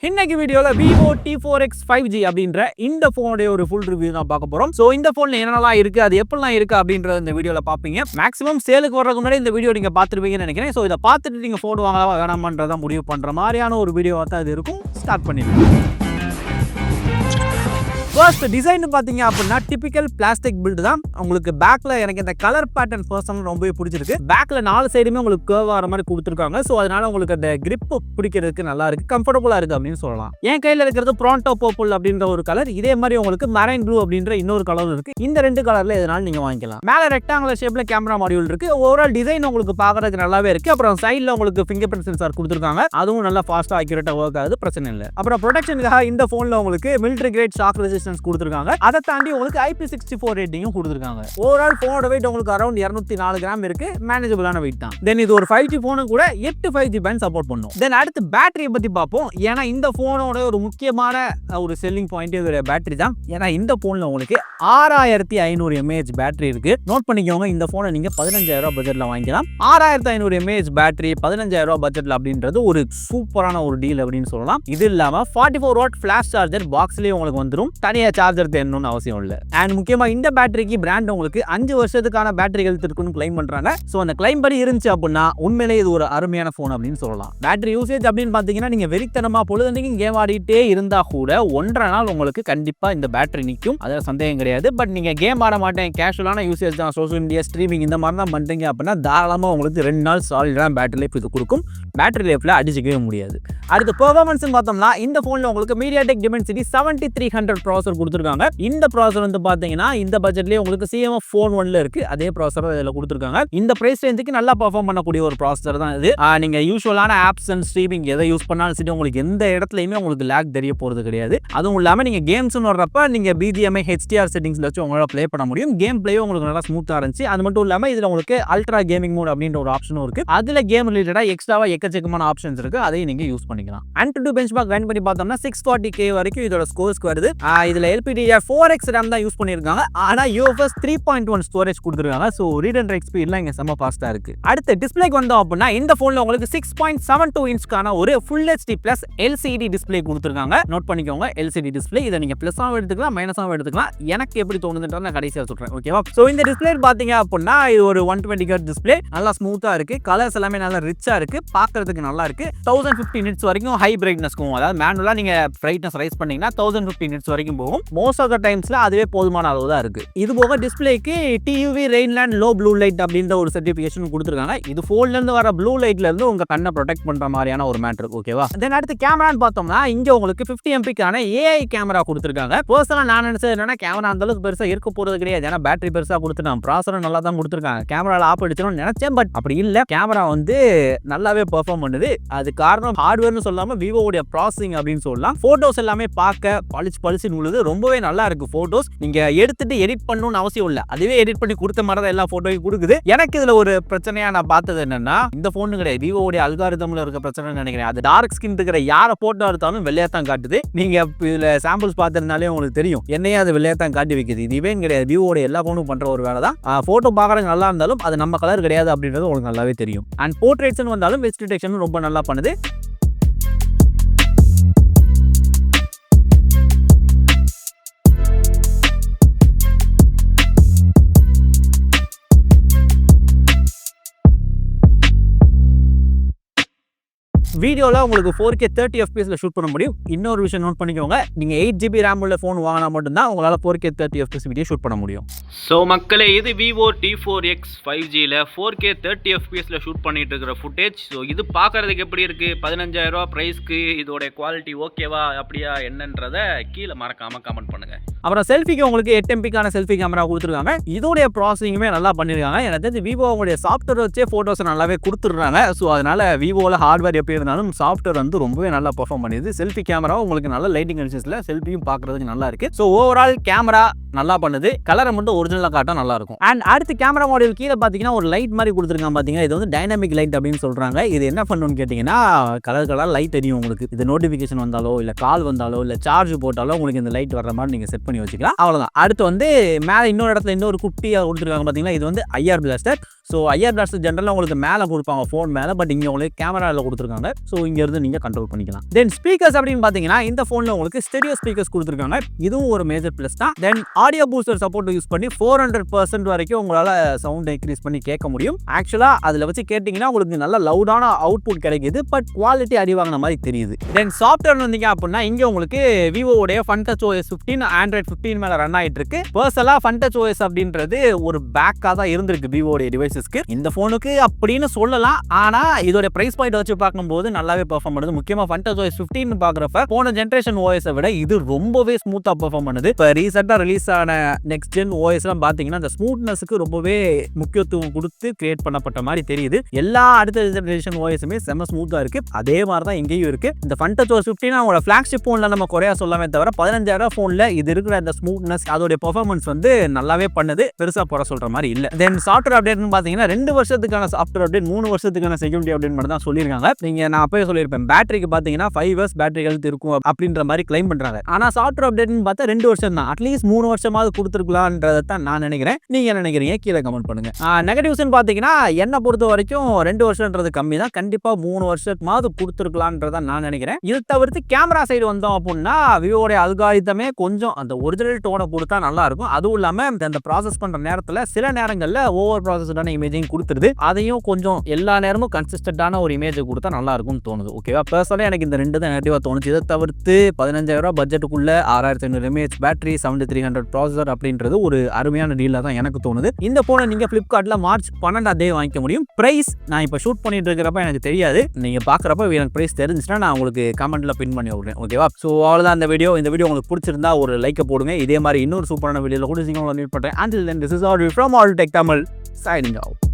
இன்னைக்கு வீடியோல vivo T4x 5G அப்படின்ற இந்த போனோட ஒரு ஃபுல் ரிவ்யூ தான் பார்க்க போறோம். சோ இந்த போன்ல என்னெல்லாம் இருக்கு, அது எப்படிலாம் இருக்கு அப்படின்றத இந்த வீடியோல பாப்பீங்க. மேக்ஸிமம் சேலுக்கு வரதுக்கு முன்னாடி இந்த வீடியோ நீங்க பாத்துருப்பீங்கன்னு நினைக்கிறேன். சோ இத பார்த்துட்டு நீங்க போன் வாங்கலாமா வேணாமான்றத முடிவு பண்ற மாதிரியான ஒரு வீடியோவா தான் இது இருக்கும். ஸ்டார்ட் பண்ணிடலாம். ஃபர்ஸ்ட் டிசைன் பாத்தீங்க அப்படின்னா டிபிக்கல் பிளாஸ்டிக் பில்ட் தான். உங்களுக்கு பேக்ல எனக்கு இந்த கலர் பேட்டர்ன் பர்சனல் ரொம்பவே பிடிச்சிருக்கு. பேக்ல 4 சைடுமே உங்களுக்கு கர்வ் ஆகிற மாதிரி கொடுத்துருக்காங்க. ஸோ அதனால உங்களுக்கு அந்த கிரிப் பிடிக்கிறதுக்கு நல்லா இருக்கு, கம்ஃபர்டபுளா இருக்கு அப்படின்னு சொல்லலாம். என் கையில இருக்கிறது ப்ராண்டோ பர்பிள் அப்படின்ற ஒரு கலர், இதே மாதிரி உங்களுக்கு மரைன் ப்ளூ அப்படின்ற இன்னொரு கலர் இருக்கு. இந்த ரெண்டு கலர்ல எதனால நீங்க வாங்கிக்கலாம். மேல ரெக்டாங்குலர் ஷேப்ல கேமரா மாடியூல் இருக்கு. ஓவரால் டிசைன் உங்களுக்கு பாக்குறதுக்கு நல்லாவே இருக்கு. அப்புறம் சைட்ல உங்களுக்கு ஃபிங்கர் பிரிண்ட் சென்சார் கொடுத்துருக்காங்க, அதுவும் நல்லா ஃபாஸ்டா அக்யூரேட்டா ஒர்க் ஆகுது, பிரச்சனை இல்லை. அப்புறம் ப்ரொடெக்ஷனுக்காக இந்த போன்ல உங்களுக்கு மிலிட்டரி கிரேட் ஷாக் ரெசிஸ்டன்ஸ் கொடுத்திருக்காங்க. அதை தாண்டி உங்களுக்கு IP64 ரேட்டிங்கும் கொடுத்திருக்காங்க. ஓவரால் போனோட வெயிட் உங்களுக்கு அரௌண்ட் 204 கிராம் இருக்கு, மேனேஜபிளான வெயிட் தான். தென் இது ஒரு 5G போன் கூட 8 5G பேண்ட் சப்போர்ட் பண்ணும். தென் அடுத்து பேட்டரியை பத்தி பார்ப்போம். ஏன்னா இந்த போனோட ஒரு முக்கியமான ஒரு செல்லிங் பாயிண்ட் இதோட பேட்டரி தான். ஏன்னா இந்த போன்ல உங்களுக்கு 6500 mAh பேட்டரி இருக்கு. நோட் பண்ணிக்கோங்க, இந்த போனை நீங்க 15000 பட்ஜெட்ல வாங்கிக்கலாம். 6500 mAh பேட்டரி 15000 பட்ஜெட்ல அப்படின்றது ஒரு சூப்பரான ஒரு டீல் அப்படின்னு சொல்லலாம். இது இல்லாம 44 வாட் ஃபிளாஷ் சார்ஜர் பாக்ஸ்லயே உங்களுக்கு வந்துடும், தனியா சார்ஜர் தேடணும்னு அவசியம் இல்லை. அண்ட் முக்கியமா இந்த பேட்டரிக்கு பிராண்ட் உங்களுக்கு 5 வருஷத்துக்கான பேட்டரி ஹெல்த் இருக்குன்னு கிளைம் பண்றாங்க. சோ அந்த கிளைம் படி இருந்துச்சு அப்படின்னா உண்மையிலேயே இது ஒரு அருமையான போன் அப்படின்னு சொல்லலாம். பேட்டரி யூசேஜ் அப்படின்னு பாத்தீங்கன்னா நீங்க வெறித்தனமா பொழுதுனைக்கும் கேம் ஆடிட்டே இருந்தா கூட 1.5 நாள் உங்களுக்கு கண்டிப்பா இந்த பேட்டரி நிற்கும், அதுல சந்தேகம் கிடையாது. பட் நீங்க கேம் ஆட மாட்டேன், கேஷுவலான யூசேஜ் தான், சோஷியல் மீடியா ஸ்ட்ரீமிங் இந்த மாதிரி தான் பண்றீங்க அப்படின்னா தாராளமா உங்களுக்கு 2 நாள் சாலிடான பேட்டரி லைஃப் இது கொடுக்கும். பேட்டரி லைஃப்ல அடிச்சுக்கவே முடியாது. அடுத்து பெர்ஃபார்மன்ஸ் பார்த்தோம்னா இந்த போன்ல உங்களுக்கு மீடியாடெக் Dimensity 7300 ப்ராசஸர் கொடுத்திருக்காங்க. இந்த ப்ராசஸர் வந்து பாத்தீங்கன்னா இந்த பட்ஜெட்லயே உங்களுக்கு CMF Phone 1ல இருக்கு, அதே ப்ராசஸர் இதுல கொடுத்திருக்காங்க. இந்த பிரைஸ் ரேஞ்சுக்கு நல்லா பெர்ஃபார்ம் பண்ணக்கூடிய ஒரு ப்ராசஸர் தான் இது. நீங்க யூசுவலான ஆப்ஸ் அண்ட் ஸ்ட்ரீமிங் எதை யூஸ் பண்ணாலும் சரி உங்களுக்கு எந்த இடத்துலயுமே உங்களுக்கு லாக் தெரிய போறது கிடையாது. அதுவும் இல்லாம நீங்க கேம்ஸ் வர்றப்ப நீங்க BGMI HDR செட்டிங்ஸ்ல வச்சு உங்களால ப்ளே பண்ண முடியும். கேம் பிளேயும் உங்களுக்கு நல்லா ஸ்மூத்தா இருந்துச்சு. அது மட்டும் இல்லாம இதுல உங்களுக்கு அல்ட்ரா கேமிங் மோட் அப்படின்ற ஒரு ஆப்ஷனும் இருக்கு. அதுல கேம் ரிலேட்டடா எக்ஸ்ட்ராவா எக்கச்சக்கமான ஆப்ஷன்ஸ் இருக்கு, அதையும் நீங்க யூஸ் பண்ணிக்கலாம். Antutu பெஞ்ச்மார்க் ரன் பண்ணி பார்த்தோம்னா 640K வரைக்கும் இதோட ஸ்கோர்ஸ்க்கு வருது. இதுல LPDDR4X RAM தான் யூஸ் பண்ணிருக்காங்க. ஆனா UFS 3.1 ஸ்டோரேஜ் கொடுத்திருக்காங்க. சோ ரீட் அண்ட் ரைட் ஸ்பீட்லாம் இங்க செம ஃபாஸ்டா இருக்கு. அடுத்து டிஸ்ப்ளேக்கு வந்தோம் அப்படின்னா இந்த போன்ல உங்களுக்கு 6.72 இன்ச்க்கான ஒரு Full HD Plus LCD display கொடுத்திருக்காங்க. நோட் பண்ணிக்கோங்க, LCD டிஸ்ப்ளே. இதை நீங்க பிளஸாவும் எடுத்துக்கலாம், மைனஸாவும் எடுத்துக்கலாம். எனக்கு எப்படி தோணுதுன்றத நான் கடைசியா சொல்றேன், ஓகேவா? சோ இந்த டிஸ்ப்ளே பாத்தீங்க அப்படின்னா இது ஒரு 120 Hz டிஸ்ப்ளே, நல்லா ஸ்மூத்தா இருக்கு, கலர்ஸ் எல்லாமே நல்லா ரிச்சா இருக்கு, பார்க்கிறதுக்கு நல்லா இருக்கு. 1050 nits வரைக்கும் ஹை பிரைட்னஸ்க்கும், அதாவது மேனுவலா நீங்க பிரைட்னஸ் ரைஸ் பண்ணீங்கன்னா 1050 nits வரைக்கும் போகும். மோஸ்ட் ஆஃப் த டைம்ஸ்ல அதுவே போதுமான அளவு தான் இருக்கு. இது போக டிஸ்ப்ளேக்கு TUV ரெயின்லேண்ட் லோ ப்ளூ லைட் அப்படின்ற ஒரு சர்டிஃபிகேஷன் கொடுத்திருக்காங்க. இது போன்ல இருந்து வர ப்ளூ லைட்ல இருந்து உங்க கண்ணை ப்ரொடெக்ட் பண்ற மாதிரியான ஒரு மேட்டர், ஓகேவா? தென் அடுத்து கேமரான்னு பார்த்தோம்னா இங்க உங்களுக்கு 50 MP-க்கான AI கேமரா கொடுத்திருக்காங்க. பர்சனலா நான் நினைச்சது என்னன்னா கேமரா அந்த அளவுக்கு பெருசா இருக்க போறது கிடையாது, ஏன்னா பேட்டரி பெருசா கொடுத்துட்டாங்க, ப்ராசஸர் நல்லா தான் கொடுத்திருக்காங்க. கேமரால ஆப் அடிச்சிடணும்னு நினைச்சேன், பட் அப்படி இல்ல. கேமரா வந்து நல்லாவே பெர்ஃபார்ம் பண்ணுது. அது காரணம் ஹார்ட்வேர்னு சொல்லாம விவோவுடைய ப்ராசஸிங் அப்படின்னு சொல்லலாம். போட்டோஸ் எல்லாமே பார்க்க பளிச்சுன்னு உள்ளது, ரொம்பவே நல்லா இருக்கு. போட்டோஸ் நீங்க எடுத்துட்டு எடிட் பண்ணணும்னு அவசியம் இல்ல, அதுவே எடிட் பண்ணி கொடுத்த மாதிரி தான் எல்லா போட்டோவையும் கொடுக்குது. எனக்கு இதுல ஒரு பிரச்சனையா நான் பார்த்தது என்னன்னா இந்த போன் கிடையாது, விவோவுடைய அல்காரிதம்ல இருக்க பிரச்சனை நினைக்கிறேன். அது டார்க் ஸ்கின் இருக்கிற யாரை போட்டோ எடுத்தாலும் வெள்ளையா தான் காட்டுது. நீங்க இதுல சாம்பிள்ஸ் பார்த்திருந்தாலே உங்களுக்கு தெரியும், என்னையே அது வெள்ளையா தான் காட்டி வைக்குது. இது இவன் கிடையாது, விவோவுடைய எல்லா போனும் பண்ற ஒரு வேலை தான். போட்டோ பார்க்கறதுக்கு நல்லா இருந்தாலும் அது நம்ம கலர் கிடையாது அப்படின்றது உங்களுக்கு நல்லாவே தெரியும். அண்ட் போர்ட்ரேட்ஸ் வந்தாலும் வெஸ்ட் டிடெக்ஷன் ரொம்ப நல்லா பண்ணுது. வீடியோல உங்களுக்கு 4K 30 FPS ஷூட் பண்ண முடியும். இன்னொரு விஷயம் நோட் பண்ணிக்கோங்க, நீங்க 8GB RAM உள்ள போன் வாங்கினா மட்டும்தான் உங்களால 4K 30 FPS வீடியோ ஷூட் பண்ண முடியும். ஸோ மக்களே, இது vivo T4x 5Gல 4K 30 FPS shoot பண்ணிட்டு இருக்கிற ஃபுட்டேஜ். ஸோ இது பார்க்கறதுக்கு எப்படி இருக்கு, 15000 பிரைஸ்க்கு இதோட குவாலிட்டி ஓகேவா அப்படியா என்னன்றத கீழே மறக்காம கமெண்ட் பண்ணுங்க. அப்புறம் செல்ஃபிக்கு உங்களுக்கு 8 MP-க்கான செல்ஃபி கேமரா கொடுத்துருக்காங்க. இதோடைய ப்ராசஸிங்குமே நல்லா பண்ணிருக்காங்க. எனக்கு தெரிஞ்சு விவோவுடைய சாஃப்ட்வேர் வச்சே போட்டோஸ் நல்லாவே கொடுத்துடுறாங்க. ஸோ அதனால விவோல ஹார்ட்வேர் எப்படி இருந்தாலும் சாஃப்ட்வேர் வந்து ரொம்பவே நல்லா பெர்ஃபார்ம் பண்ணிடுது. செல்ஃபி கேமரா உங்களுக்கு நல்ல லைட்டிங் கண்டிஷன்ஸ்ல செல்ஃபியும் பார்க்கறதுக்கு நல்லா இருக்கு. ஸோ ஓவரால் கேமரா நல்லா பண்ணுது. கலரை மட்டும் ஒரிஜினலாக காட்டா நல்லா இருக்கும். அண்ட் அடுத்து கேமரா மாடியூல் கீழே பார்த்தீங்கன்னா ஒரு லைட் மாதிரி கொடுத்துருக்காங்க பார்த்தீங்கன்னா, இது வந்து டைனமிக் லைட் அப்படின்னு சொல்றாங்க. இது என்ன பண்ணுன்னு கேட்டிங்கன்னா கலர் லைட் தெரியும் உங்களுக்கு. இது நோட்டிஃபிகேஷன் வந்தாலோ இல்லை கால் வந்தாலோ இல்லை சார்ஜ் போட்டாலோ உங்களுக்கு இந்த லைட் வர்ற மாதிரி நீங்கள் செட் பண்ணி வச்சுக்கலாம். அவ்வளோதான். அடுத்து வந்து மேலே இன்னொரு இடத்துல இன்னொரு குட்டியாக கொடுத்துருக்காங்க பார்த்தீங்கன்னா, இது வந்து IR plaster. So IR plaster ஜென்ரலாக உங்களுக்கு மேலே கொடுப்பாங்க ஃபோன் மேலே, பட் இங்கே உங்களுக்கு கேமராவில் கொடுத்துருக்காங்க. ஸோ இங்கேருந்து நீங்கள் கண்ட்ரோல் பண்ணிக்கலாம். தென் ஸ்பீக்கர்ஸ் அப்படின்னு பார்த்தீங்கன்னா இந்த ஃபோனில் உங்களுக்கு ஸ்டெரியோ ஸ்பீக்கர்ஸ் கொடுத்துருக்காங்க. இதுவும் ஒரு மேஜர் ப்ளஸ் தான். தென் ஆடியோ பூஸ்டர் சப்போர்ட் யூஸ் பண்ணி 400% வரைக்கும் உங்களால் சவுண்ட் இன்க்ரீஸ் பண்ணி கேட்க முடியும். ஆக்சுவலாக அதில் வச்சு கேட்டிங்கன்னா உங்களுக்கு நல்ல லவுடான அவுட்புட் கிடைக்குது, பட் குவாலிட்டி அடி வாங்கின மாதிரி தெரியுது. தென் சாஃப்ட்வேர் வந்தீங்க அப்படின்னா இங்கே உங்களுக்கு விவோடைய ஃபன்டச் OS 15 ஆண்ட்ராய்ட் 15 மேலே ரன் ஆகிட்டு இருக்கு. பர்சனலாக ஃபன்டச் OS அப்படின்றது ஒரு பேக்காக தான் இருந்திருக்கு விவோடைய டிவைஸ். இந்த போனுக்கு அப்படின்னு சொல்லலாம். ஆனா இதோட பிரைஸ் பாயிண்ட் வச்சு பார்க்கும்போது நல்லாவே பெர்ஃபார்ம் பண்ணுது. முக்கியமா ஃபன்டச் OS 15 பார்க்கறப்ப போன ஜெனரேஷன் OS விட இது ரொம்பவே ஸ்மூத்தா பெர்ஃபார்ம் பண்ணுது. இப்போ ரீசெண்டா ரிலீஸ் ஆன நெக்ஸ்ட் ஜென் OS எல்லாம் பாத்தீங்கன்னா அந்த ஸ்மூத்னஸ்க்கு ரொம்பவே முக்கியத்துவம் கொடுத்து கிரியேட் பண்ணப்பட்ட மாதிரி தெரியுது. எல்லா அடுத்த ஜெனரேஷன் OSமே செம்ம ஸ்மூத்தா இருக்கு. அதே மாதிரி தான் இங்கேயும் இருக்கு. இந்த ஃபன்டச் OS 15 அவங்களோட ஃபிளாக்ஷிப் போன்ல நம்ம குறையா சொல்லாமே தவிர 15000 போன்ல இது இருக்கிற அந்த ஸ்மூத்னஸ் அதோட பெர்ஃபார்மன்ஸ் வந்து நல்லாவே பண்ணுது. பெருசா குறை சொல்ற மாதிரி இல்ல. தென் சாஃப்ட்வேர் அப்டேட்னு பாத்தீங்கன்னா 2 வருஷத்துக்கான சாஃப்ட்வேர் அப்டேட் 3 வருஷத்துக்கான செக்யூரிட்டி அப்டேட் மட்டும் தான் சொல்லியிருக்காங்க. நான் அப்பவே சொல்லியிருப்பேன் பேட்டரிக்கு பார்த்தீங்கன்னா 5 இயர்ஸ் பேட்டரி ஹெல்த் இருக்கும் அப்படின்ற மாதிரி கிளைம் பண்றாங்க. ஆனால் சாஃப்ட்வேர் அப்டேட்னு பார்த்தா 2 வருஷம் தான். அட்லீஸ்ட் 3 வருஷமாவது கொடுத்துருக்கலாம்ன்றதை தான் நான் நினைக்கிறேன். நீங்க என்ன நினைக்கிறீங்க கீழே கமெண்ட் பண்ணுங்க. நெகட்டிவ்ஸ்னு பார்த்தீங்கன்னா என்னை பொறுத்த வரைக்கும் 2 வருஷம்ன்றது கம்மி தான். கண்டிப்பா 3 வருஷமாவது கொடுத்துருக்கலாம்ன்றதை நான் நினைக்கிறேன். இது தவிர்த்து கேமரா சைடு வந்தோம் அப்படின்னா விவோடைய அல்காரிதமே கொஞ்சம் அந்த ஒரிஜினல் டோனை கொடுத்தா நல்லா இருக்கும். அதுவும் இல்லாம அந்த ப்ராசஸ் பண்ற நேரத்தில் சில நேரங்களில் ஓவர் ப்ராசஸ்டான இமேஜையும் கொடுத்துருது. அதையும் கொஞ்சம் எல்லா நேரமும் கன்சிஸ்டன்டான ஒரு இமேஜ் கொடுத்தா நல்லா இருக்கும்னு தோணுது. ஓகேவா? பர்சனலா எனக்கு இந்த 2 தான் நெகட்டிவா தோணுச்சு. இதை தவிர்த்து 15000 பட்ஜெட்டுக்குள்ள 6500 mAh பேட்டரி 7300 ப்ராசஸர் அப்படின்றது ஒரு அருமையான டீலா தான் எனக்கு தோணுது. இந்த போனை நீங்க பிளிப்கார்ட்ல மார்ச் 12 வாங்கிக்க முடியும். பிரைஸ் நான் இப்ப ஷூட் பண்ணிட்டு இருக்கிறப்ப எனக்கு தெரியாது. நீங்க பாக்குறப்ப எனக்கு பிரைஸ் தெரிஞ்சுச்சுன்னா நான் உங்களுக்கு கமெண்ட்ல பின் பண்ணி விடுறேன். ஓகேவா? ஸோ அவ்வளவுதான் இந்த வீடியோ உங்களுக்கு பிடிச்சிருந்தா ஒரு லைக்கை போடுங்க. இதே மாதிரி இன்னொரு சூப்பரான வீடியோல கூட சீக்கிரம் மீட் பண்றேன். Until then, this is all from All Tech Tamil signing out.